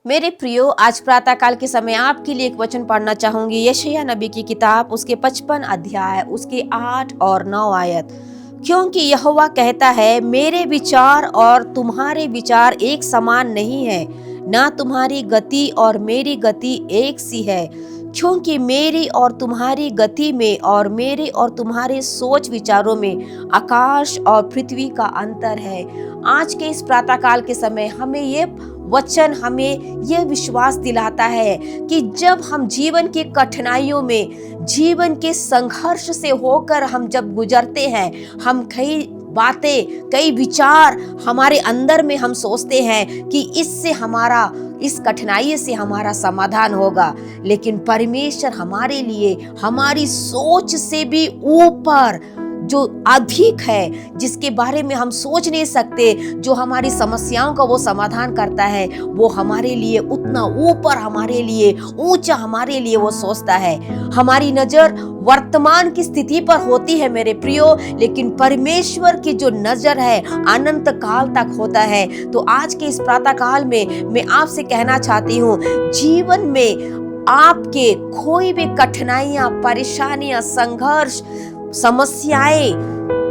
मेरे प्रियो, आज प्रातःकाल के समय आपके लिए एक वचन पढ़ना चाहूंगी। यशायाह नबी की किताब उसके 55 अध्याय उसके 8 और 9 आयत। क्योंकि यहोवा कहता है, मेरे विचार और तुम्हारे विचार एक समान नहीं है, ना तुम्हारी गति और मेरी गति एक सी है। क्योंकि मेरी और तुम्हारी गति में और मेरे और तुम्हारे सोच विचारों में आकाश और पृथ्वी का अंतर है। आज के इस प्रातःकाल के समय हमें ये वचन हमें यह विश्वास दिलाता है कि जब हम जीवन की कठिनाइयों में, जीवन के संघर्ष से होकर हम जब गुजरते हैं, हम कई बातें, कई विचार हमारे अंदर में हम सोचते हैं कि इससे हमारा, इस कठिनाई से हमारा समाधान होगा। लेकिन परमेश्वर हमारे लिए, हमारी सोच से भी ऊपर, जो अधिक है, जिसके बारे में हम सोच नहीं सकते, जो हमारी समस्याओं का वो समाधान करता है, वो हमारे लिए उतना ऊपर, हमारे लिए ऊंचा, हमारे लिए वो सोचता है। हमारी नजर वर्तमान की स्थिति पर होती है मेरे प्रियो, लेकिन परमेश्वर की जो नजर है अनंत काल तक होता है। तो आज के इस प्रातः काल में मैं आपसे कहना चाहती हूँ, जीवन में आपके कोई भी कठिनाइयां, परेशानियां, संघर्ष, समस्याएं,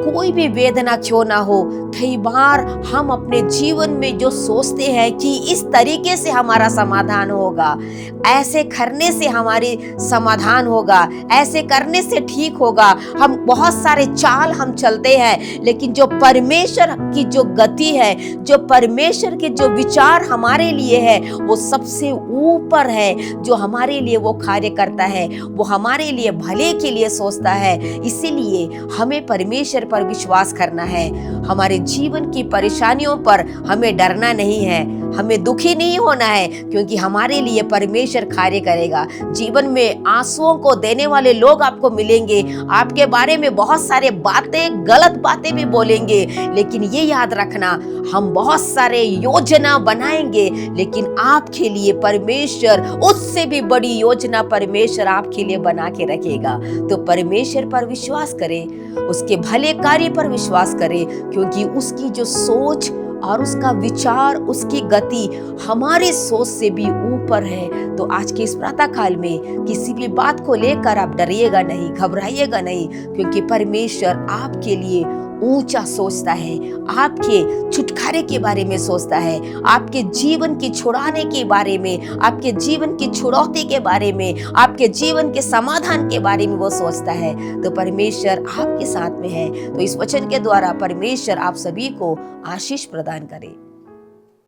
कोई भी वेदना क्यों ना हो, कई बार हम अपने जीवन में जो सोचते हैं कि इस तरीके से हमारा समाधान होगा, ऐसे करने से हमारी समाधान होगा, ऐसे करने से ठीक होगा, हम बहुत सारे चाल हम चलते हैं। लेकिन जो परमेश्वर की जो गति है, जो परमेश्वर के जो विचार हमारे लिए है, वो सबसे ऊपर है। जो हमारे लिए वो कार्य करता है, वो हमारे लिए भले के लिए सोचता है। इसीलिए हमें परमेश्वर पर विश्वास करना है। हमारे जीवन की परेशानियों पर हमें डरना नहीं है, हमें दुखी नहीं होना है, क्योंकि हमारे लिए परमेश्वर कार्य करेगा। जीवन में आंसुओं को देने वाले लोग आपको मिलेंगे, आपके बारे में बहुत सारे बातें, गलत बातें भी बोलेंगे, लेकिन ये याद रखना, हम बहुत सारे योजना बनाएंगे, लेकिन आपके लिए परमेश्वर, उससे भी बड़ी योजना परमेश्वर आपके लिए बना के रखेगा। तो परमेश्वर पर विश्वास करें, उसके भले कार्य पर विश्वास करें, क्योंकि उसकी जो सोच और उसका विचार, उसकी गति हमारे सोच से भी ऊपर है। तो आज के इस प्रातः काल में किसी भी बात को लेकर आप डरिएगा नहीं, घबराइएगा नहीं, क्योंकि परमेश्वर आपके लिए ऊंचा सोचता है, आपके छुटकारे के बारे में सोचता है, आपके जीवन की छुड़ाने के बारे में, आपके जीवन की छुड़ौती के बारे में, आपके जीवन के समाधान के बारे में वो सोचता है। तो परमेश्वर आपके साथ में है। तो इस वचन के द्वारा परमेश्वर आप सभी को आशीष प्रदान करे।